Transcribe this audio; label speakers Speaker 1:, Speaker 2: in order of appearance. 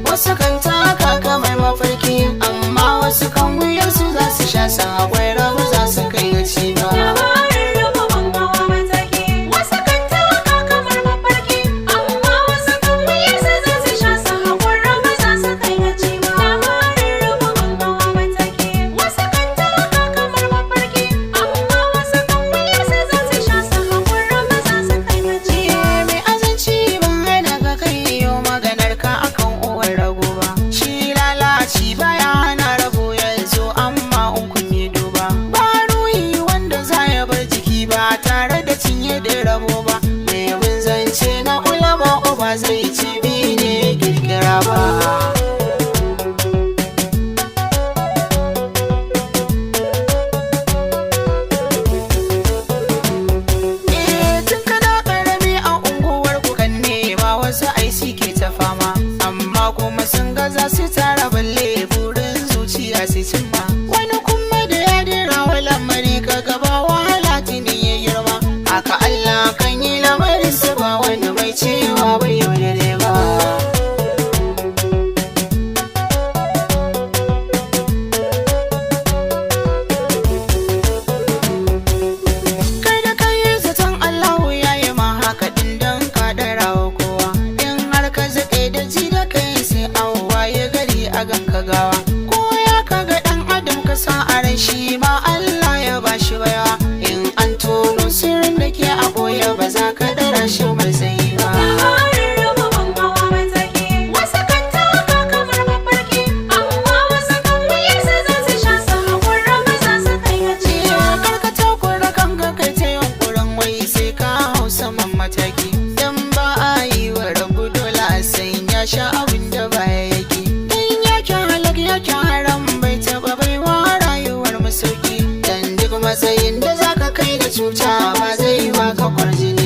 Speaker 1: Wasu kan taka kamar mafarki, amma wasu kan wuyarsu za su sha sa akwai rabu za su kai gaci ba.
Speaker 2: Labarin raba bangawa mataki. Wasu kan taka kamar mafarki, amma wasu kan wuyarsu za su sha sa akwai rabu za su kai gaci ba. Labarin raba bangawa mataki. Wasu kan taka kamar mafarki, amma wasu kan wuyarsu za su sha sa akwai rabu za su kai gaci ba.
Speaker 1: Mai azanci ban hana ka kai yau maganar ka akan uwar rago ba. Shi lalaci baya hana rabo ya zo, amma in kun yi duba ba ruhi wanda za ya bar jiki ba tare da cinye da rabo ba. Mai bin zance na ulama ba zai ci bi ne kirkira ba. Wasu aisi ke ta fama, amma kuma sun gaza su tara balle burin zuciya su cimma. Wani kuma da ya dira wa lamari ka gaba wahala tuni ya girma. Haka Allah kan yi lamarin su ba wani mai cewa bai yau da ba. Kada ka yi zaton Allahu ya yi ma haka din don ka dara wa kowa. Ka zaƙe da ji da kai sai awwa ya gari a ganka gawa. Ko ya kaga ɗan adam ka sa a ran shi ma Allah ya bashi baiwa. In an tono sirrin da ke a ɓoye ba za ka dara shi matsayi ba.
Speaker 2: Labarin raba bangawa mataki. Wasu kan taka kamar mafarki, amma wasu kan wuyarsu za su sha sa akwai rabu za su kai gaci ba.
Speaker 1: Karka takura kanka kai ta yunƙurin wai sai ka hau saman mataki. Dan ba a yi wa rabu sanya sha abin da baya yake. Dan yake halak yake haram bai taba baiwa rayuwar masauki. Dan duk matsayin da zaka kai da cuta ba zai baka kwarjini.